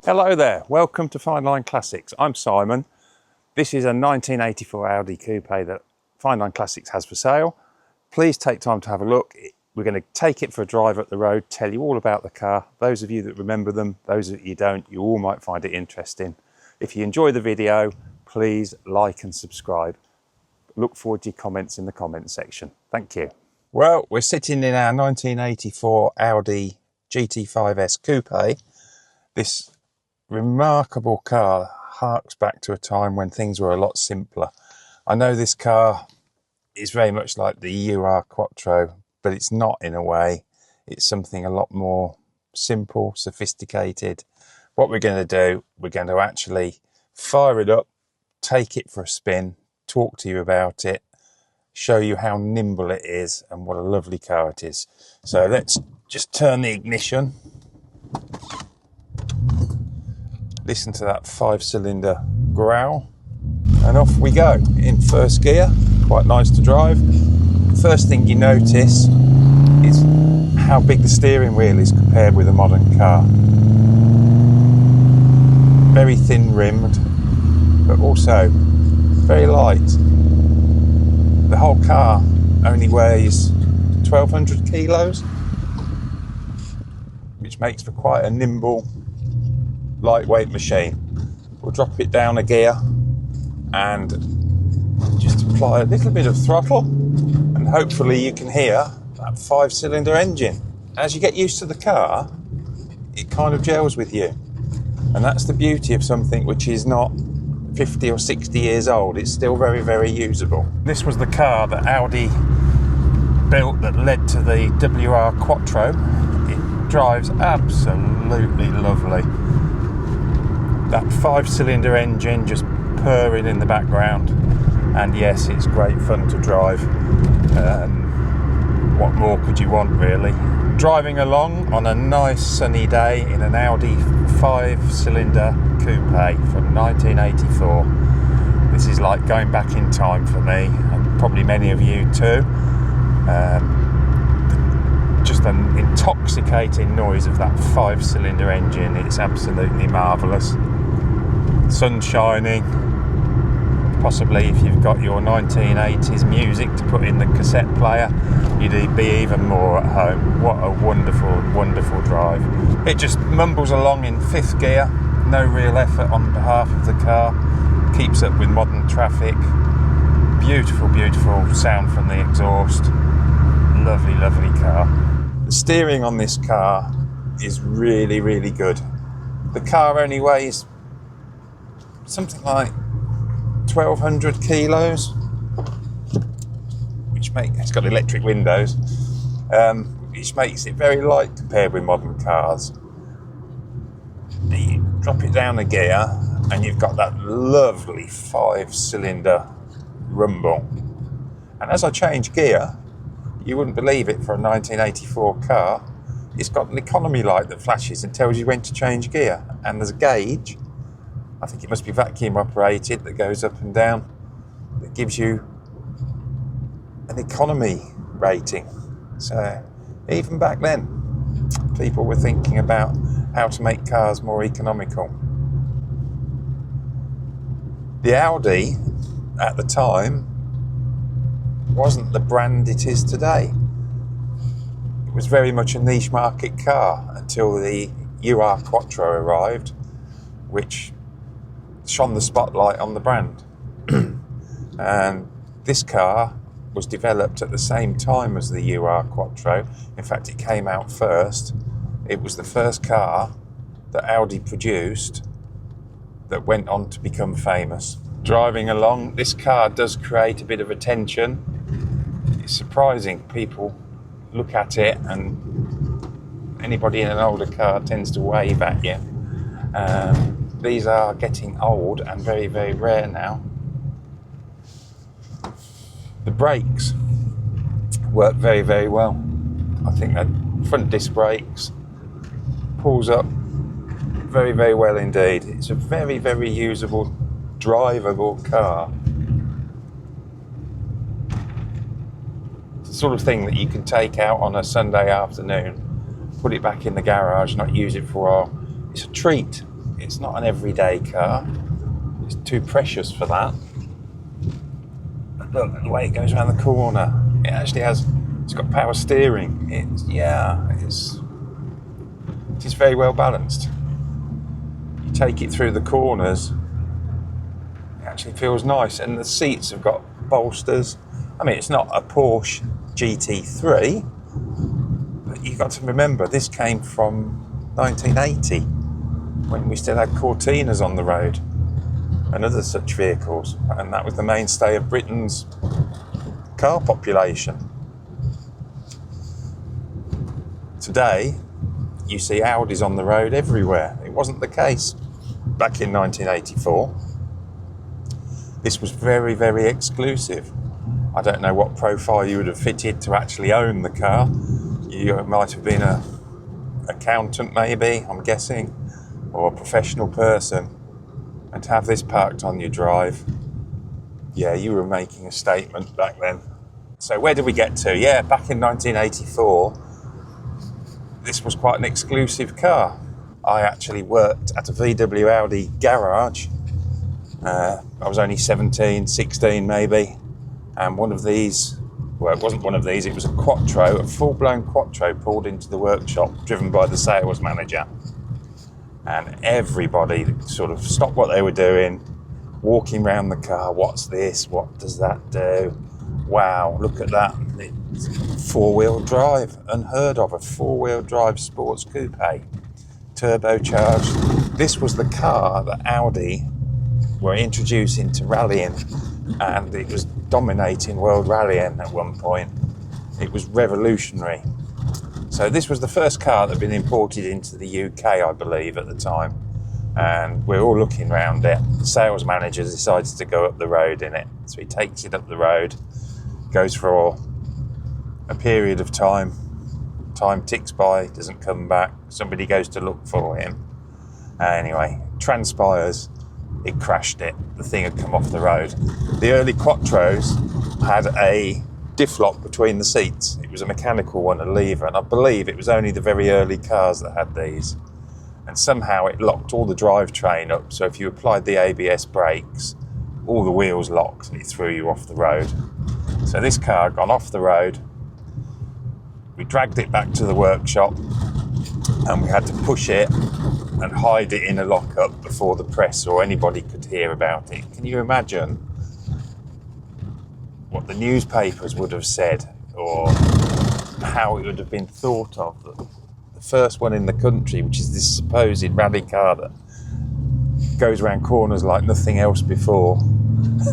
Hello there, welcome to Fine Line Classics. I'm Simon. This is a 1984 Audi Coupe that Fine Line Classics has for sale. Please take time to have a look. We're going to take it for a drive up the road, tell you all about the car. Those of you that remember them, those that you don't, you all might find it interesting. If you enjoy the video, please like and subscribe. Look forward to your comments in the comments section. Thank you. Well, we're sitting in our 1984 Audi GT5S Coupe. This remarkable car harks back to a time when things were a lot simpler. I know this car is very much like the UR Quattro, but it's not in a way. It's something a lot more simple, sophisticated. What we're going to do, we're going to actually fire it up, take it for a spin, talk to you about it, show you how nimble it is and what a lovely car it is. So let's just turn the ignition. Listen to that 5-cylinder growl, and off we go in first gear. Quite nice to drive. First thing you notice is how big the steering wheel is compared with a modern car. Very thin rimmed, but also very light. The whole car only weighs 1,200 kilos, which makes for quite a nimble, lightweight machine. We'll drop it down a gear and just apply a little bit of throttle, and hopefully you can hear that 5-cylinder engine. As you get used to the car, it kind of gels with you, and that's the beauty of something which is not 50 or 60 years old. It's still very, very usable. This was the car that Audi built that led to the WR Quattro. It drives absolutely lovely. That 5-cylinder engine just purring in the background, and yes, it's great fun to drive. What more could you want, really? Driving along on a nice sunny day in an Audi 5-cylinder coupe from 1984. This is like going back in time for me, and probably many of you too. Just an intoxicating noise of that 5-cylinder engine. It's absolutely marvellous. Sun shining. Possibly if you've got your 1980s music to put in the cassette player, you'd be even more at home. What a wonderful, wonderful drive. It just mumbles along in 5th gear. No real effort on behalf of the car. Keeps up with modern traffic. Beautiful, beautiful sound from the exhaust. Lovely, lovely car. The steering on this car is really, really good. The car only weighs something like 1,200 kilos, which it's got electric windows, which makes it very light compared with modern cars. You drop it down a gear and you've got that lovely 5-cylinder rumble. And as I change gear, you wouldn't believe it for a 1984 car, it's got an economy light that flashes and tells you when to change gear. And there's a gauge, I think it must be vacuum operated, that goes up and down, that gives you an economy rating. So even back then, people were thinking about how to make cars more economical. The Audi at the time wasn't the brand it is today. It was very much a niche market car until the UR Quattro arrived, which shone the spotlight on the brand. And this car was developed at the same time as the UR Quattro. In fact, it came out first. It was the first car that Audi produced that went on to become famous. Driving along, this car does create a bit of a tension. It's surprising. People look at it and anybody in an older car tends to wave at you. These are getting old and very, very rare now. The brakes work very, very well. I think that front disc brakes pulls up very, very well indeed. It's a very, very usable, drivable car. It's the sort of thing that you can take out on a Sunday afternoon, put it back in the garage, not use it for a while. It's a treat. It's not an everyday car. It's too precious for that. But look at the way it goes around the corner. It actually has, it's got power steering. It's very well balanced. You take it through the corners, it actually feels nice. And the seats have got bolsters. I mean, it's not a Porsche GT3, but you've got to remember this came from 1980 when we still had Cortinas on the road and other such vehicles, and that was the mainstay of Britain's car population. Today you see Audis on the road everywhere. It wasn't the case back in 1984. This was very, very exclusive. I don't know what profile you would have fitted to actually own the car. You might have been an accountant maybe, I'm guessing, or a professional person. And to have this parked on your drive, yeah, you were making a statement back then. So where did we get to? Yeah, back in 1984, this was quite an exclusive car. I actually worked at a VW Audi garage. I was only 17, 16 maybe. And one of these, well, it wasn't one of these, it was a Quattro, a full-blown Quattro pulled into the workshop, driven by the sales manager. And everybody sort of stopped what they were doing, walking around the car. What's this? What does that do? Wow, look at that. It's four-wheel drive, unheard of, a four-wheel drive sports coupe, turbocharged. This was the car that Audi were introducing to rallying, and it was dominating world rallying at one point. It was revolutionary. So this was the first car that had been imported into the UK, I believe, at the time. And we're all looking around it. The sales manager decides to go up the road in it. So he takes it up the road, goes for a period of time. Time ticks by, doesn't come back. Somebody goes to look for him. Anyway, transpires, it crashed it. The thing had come off the road. The early Quattros had a diff lock between the seats. It was a mechanical one, a lever, and I believe it was only the very early cars that had these. And somehow it locked all the drivetrain up, so if you applied the ABS brakes, all the wheels locked and it threw you off the road. So this car had gone off the road. We dragged it back to the workshop and we had to push it and hide it in a lockup before the press or anybody could hear about it. Can you imagine what the newspapers would have said, or how it would have been thought of? The first one in the country, which is this supposed rally car that goes around corners like nothing else before.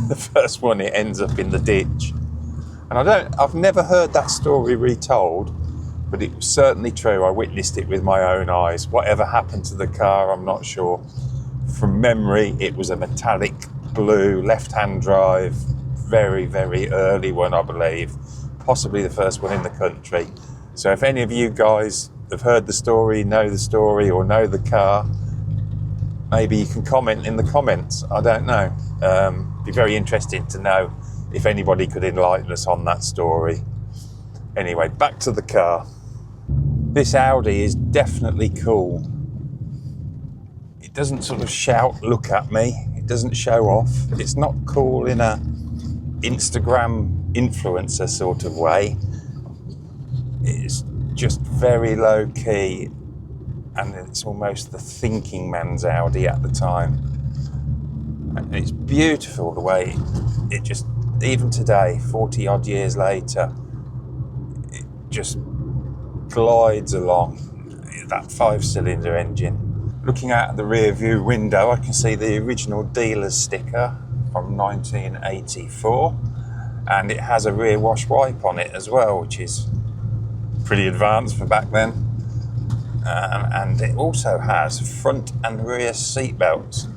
The first one, it ends up in the ditch. And I've never heard that story retold, but it was certainly true. I witnessed it with my own eyes. Whatever happened to the car, I'm not sure. From memory, it was a metallic blue left-hand drive, very, very early one, I believe, possibly the first one in the country. So if any of you guys have heard the story, know the story, or know the car, maybe you can comment in the comments. I don't know. Be very interesting to know if anybody could enlighten us on that story. Anyway, back to the car. This Audi is definitely cool. It doesn't sort of shout, look at me. It doesn't show off. It's not cool in a Instagram influencer sort of way. It's just very low key, and it's almost the thinking man's Audi at the time. And it's beautiful the way it just, even today, 40 odd years later, it just glides along, that 5-cylinder engine. Looking out the rear view window, I can see the original dealer's sticker from 1984, and it has a rear wash wipe on it as well, which is pretty advanced for back then. And it also has front and rear seat belts.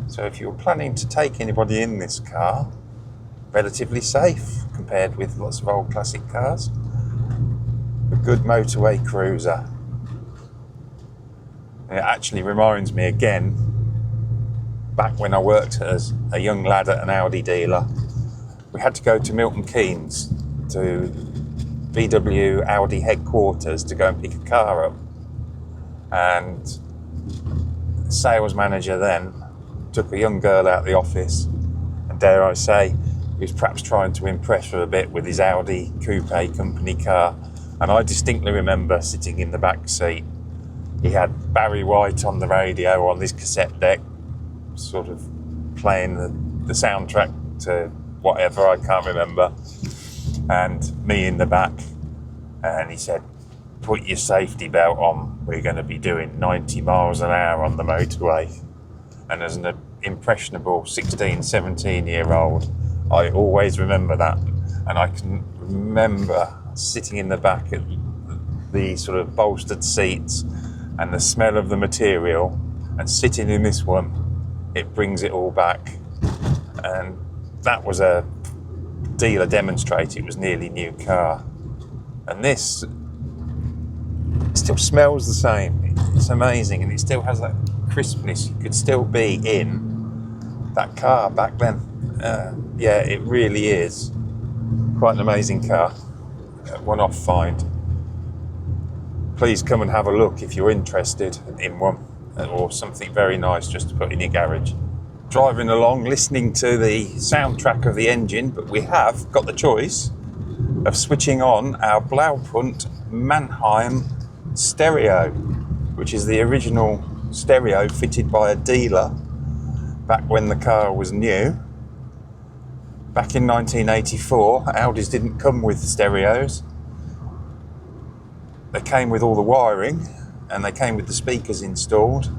So if you're planning to take anybody in this car, relatively safe compared with lots of old classic cars. A good motorway cruiser. It actually reminds me again, back when I worked as a young lad at an Audi dealer, we had to go to Milton Keynes to VW Audi headquarters to go and pick a car up. And sales manager then took a young girl out of the office, and dare I say, he was perhaps trying to impress her a bit with his Audi Coupe company car. And I distinctly remember sitting in the back seat. He had Barry White on the radio on this cassette deck, sort of playing the soundtrack to whatever, I can't remember, and me in the back. And he said, "Put your safety belt on, we're going to be doing 90 miles an hour on the motorway." And as an impressionable 16, 17-year-old, I always remember that. And I can remember sitting in the back at the sort of bolstered seats and the smell of the material, and sitting in this one, it brings it all back. And that was a dealer demonstrator. It was nearly new car. And this still smells the same. It's amazing, and it still has that crispness. You could still be in that car back then. Yeah, it really is quite an amazing car. One-off find. Please come and have a look if you're interested in one, or something very nice just to put in your garage. Driving along, listening to the soundtrack of the engine, but we have got the choice of switching on our Blaupunkt Mannheim stereo, which is the original stereo fitted by a dealer back when the car was new. Back in 1984, Audis didn't come with stereos. They came with all the wiring, and they came with the speakers installed.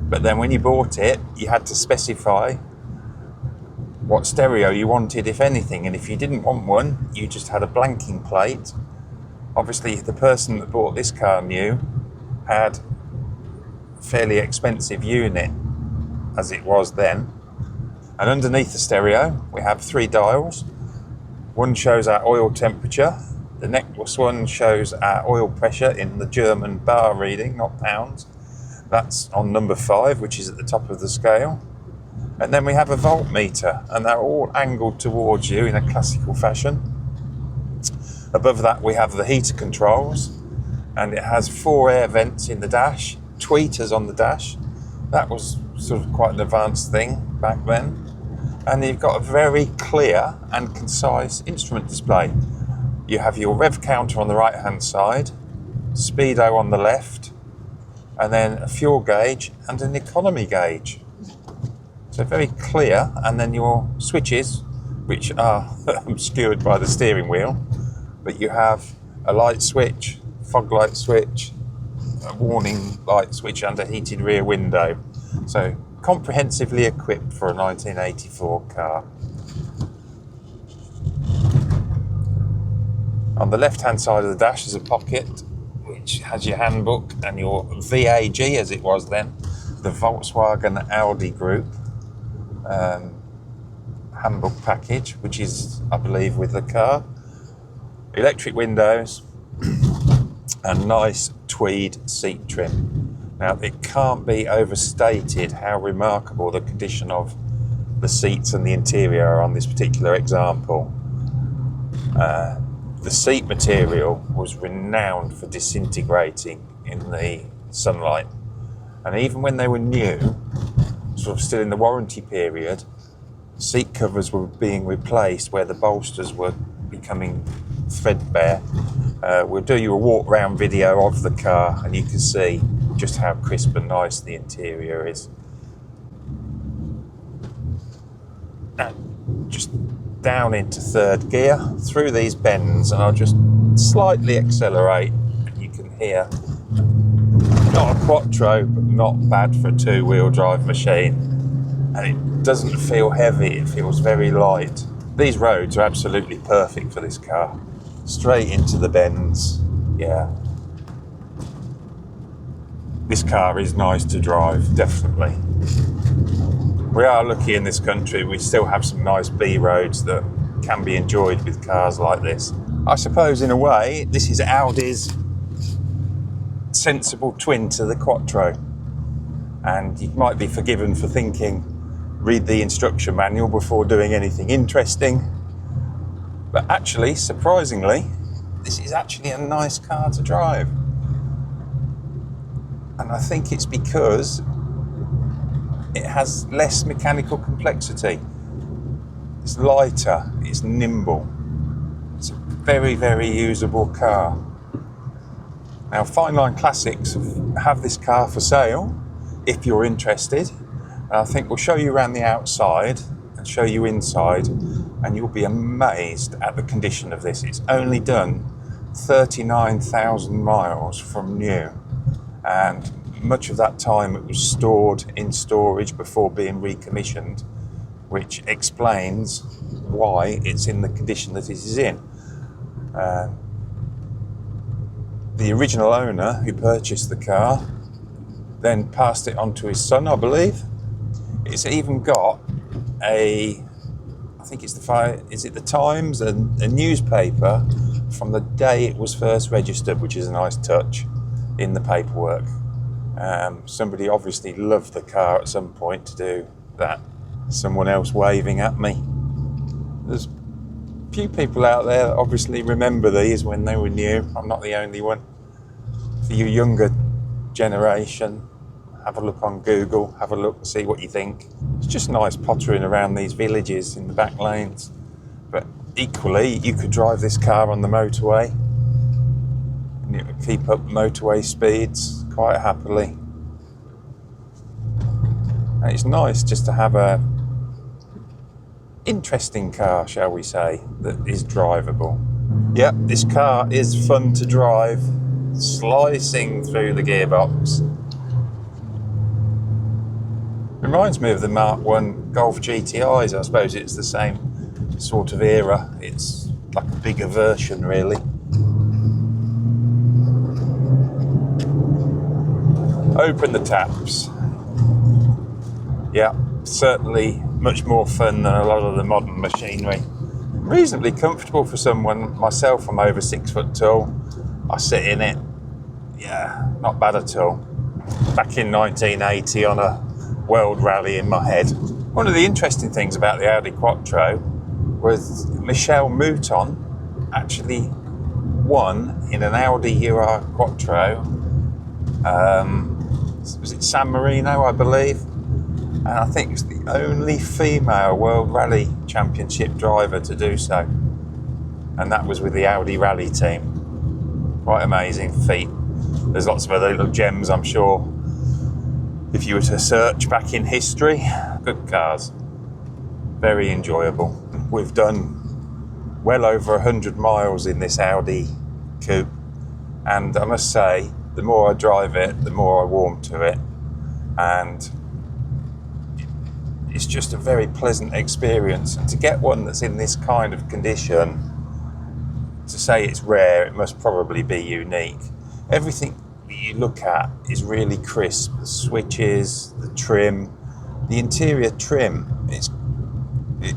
But then when you bought it, you had to specify what stereo you wanted, if anything. And if you didn't want one, you just had a blanking plate. Obviously, the person that bought this car new had a fairly expensive unit, as it was then. And underneath the stereo, we have 3 dials. One shows our oil temperature. The next one shows our oil pressure in the German bar reading, not pounds. That's on number 5, which is at the top of the scale. And then we have a voltmeter, and they're all angled towards you in a classical fashion. Above that, we have the heater controls, and it has 4 air vents in the dash, tweeters on the dash. That was sort of quite an advanced thing back then. And you've got a very clear and concise instrument display. You have your rev counter on the right hand side, speedo on the left, and then a fuel gauge and an economy gauge. So very clear. And then your switches, which are obscured by the steering wheel, but you have a light switch, fog light switch, a warning light switch, and a heated rear window. So comprehensively equipped for a 1984 car. On the left-hand side of the dash is a pocket which has your handbook and your VAG, as it was then, the Volkswagen Audi Group handbook package, which is, I believe, with the car. Electric windows and nice tweed seat trim. Now, it can't be overstated how remarkable the condition of the seats and the interior are on this particular example. The seat material was renowned for disintegrating in the sunlight. And even when they were new, sort of still in the warranty period, seat covers were being replaced where the bolsters were becoming threadbare. We'll do you a walk round video of the car, and you can see just how crisp and nice the interior is. And just down into 3rd gear through these bends, and I'll just slightly accelerate, and you can hear not a quattro, but not bad for a 2-wheel drive machine. And it doesn't feel heavy, it feels very light. These roads are absolutely perfect for this car. Straight into the bends, yeah. This car is nice to drive, definitely. We are lucky in this country, we still have some nice B roads that can be enjoyed with cars like this. I suppose in a way, this is Audi's sensible twin to the Quattro. And you might be forgiven for thinking, read the instruction manual before doing anything interesting. But actually, surprisingly, this is actually a nice car to drive. And I think it's because it has less mechanical complexity. It's lighter, it's nimble. It's a very, very usable car. Now, Fine Line Classics have this car for sale if you're interested. I think we'll show you around the outside and show you inside, and you'll be amazed at the condition of this. It's only done 39,000 miles from new, and much of that time it was stored in storage before being recommissioned, which explains why it's in the condition that it is in. The original owner who purchased the car then passed it on to his son, I believe. It's even got I think it's the Times, a newspaper from the day it was first registered, which is a nice touch in the paperwork. Somebody obviously loved the car at some point to do that. Someone else waving at me. There's a few people out there that obviously remember these when they were new. I'm not the only one. For you younger generation, have a look on Google, have a look and see what you think. It's just nice pottering around these villages in the back lanes. But equally, you could drive this car on the motorway and it would keep up motorway speeds quite happily. And it's nice just to have a interesting car, shall we say, that is drivable. Yep, this car is fun to drive, slicing through the gearbox. Reminds me of the Mark I Golf GTIs. I suppose it's the same sort of era. It's like a bigger version, really. Open the taps. Yeah, certainly much more fun than a lot of the modern machinery. Reasonably comfortable for someone. Myself, I'm over 6 foot tall. I sit in it. Yeah, not bad at all. Back in 1980 on a world rally in my head. One of the interesting things about the Audi Quattro was Michel Mouton actually won in an Audi UR Quattro. Was it San Marino, I believe? And I think it's the only female World Rally Championship driver to do so. And that was with the Audi Rally team. Quite amazing feat. There's lots of other little gems, I'm sure, if you were to search back in history. Good cars. Very enjoyable. We've done well over 100 miles in this Audi Coupe. And I must say, the more I drive it, the more I warm to it. And it's just a very pleasant experience. And to get one that's in this kind of condition, to say it's rare, it must probably be unique. Everything that you look at is really crisp. The switches, the trim, the interior trim, it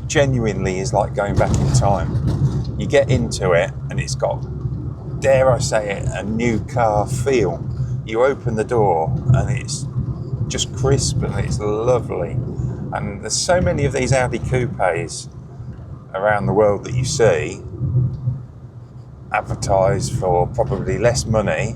genuinely is like going back in time. You get into it and it's got, dare I say it, a new car feel. You open the door and it's just crisp and it's lovely. And there's so many of these Audi coupes around the world that you see advertised for probably less money,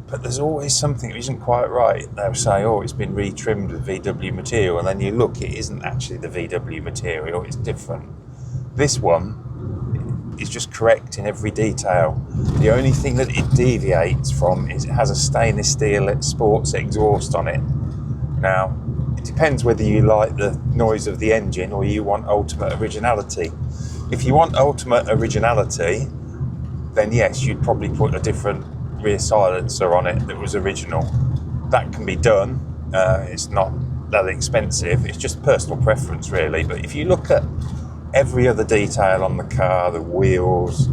but there's always something that isn't quite right. They'll say, oh, it's been retrimmed with VW material, and then you look, it isn't actually the VW material, it's different. This one is just correct in every detail. The only thing that it deviates from is it has a stainless steel sports exhaust on it. Now, it depends whether you like the noise of the engine or you want ultimate originality. If you want ultimate originality, then yes, you'd probably put a different rear silencer on it that was original. That can be done. It's not that expensive. It's just personal preference, really. But if you look at every other detail on the car, the wheels,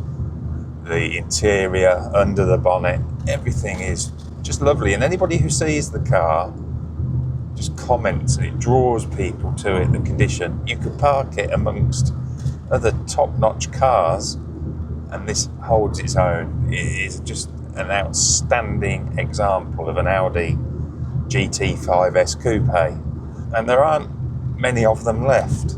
the interior, under the bonnet, everything is just lovely. And anybody who sees the car just comments, it draws people to it, the condition. You could park it amongst other top-notch cars and this holds its own. It is just an outstanding example of an Audi GT5S coupe, and there aren't many of them left.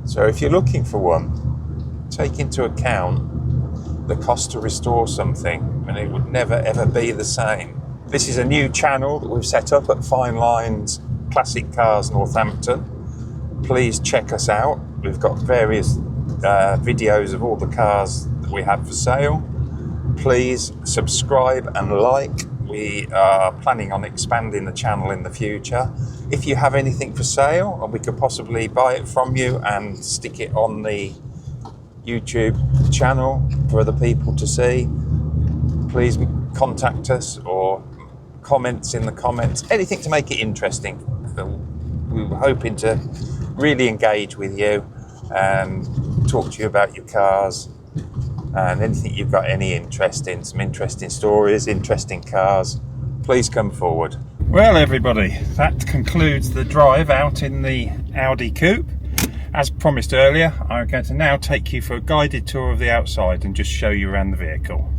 So if you're looking for one, take into account the cost to restore something, and it would never ever be the same. This is a new channel that we've set up at Fine Lines Classic Cars Northampton. Please check us out. We've got various videos of all the cars that we have for sale. Please subscribe and like. We are planning on expanding the channel in the future. If you have anything for sale and we could possibly buy it from you and stick it on the YouTube channel for other people to see, please contact us, or comments in the comments, anything to make it interesting. We were hoping to really engage with you and talk to you about your cars and anything you've got any interest in, some interesting stories, interesting cars, please come forward. Well everybody, that concludes the drive out in the Audi Coupe. As promised earlier, I'm going to now take you for a guided tour of the outside and just show you around the vehicle.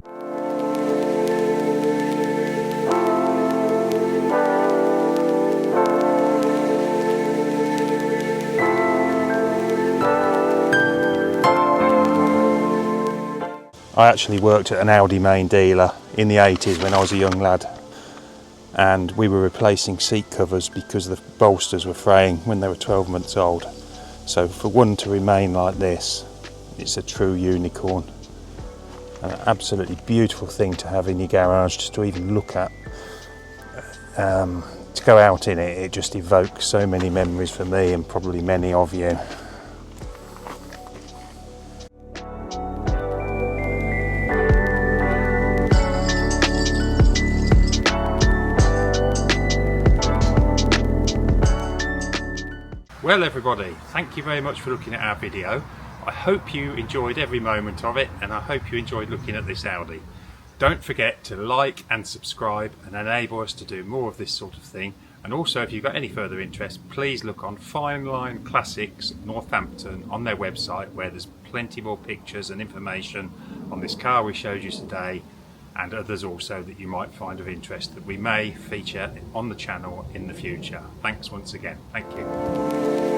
I actually worked at an Audi main dealer in the 80s when I was a young lad, and we were replacing seat covers because the bolsters were fraying when they were 12 months old. So for one to remain like this, it's a true unicorn. An absolutely beautiful thing to have in your garage, just to even look at. To go out in it, it just evokes so many memories for me and probably many of you. Well everybody, thank you very much for looking at our video. I hope you enjoyed every moment of it, and I hope you enjoyed looking at this Audi. Don't forget to like and subscribe and enable us to do more of this sort of thing. And also, if you've got any further interest, please look on Fine Line Classics Northampton on their website, where there's plenty more pictures and information on this car we showed you today, and others also that you might find of interest that we may feature on the channel in the future. Thanks once again. Thank you.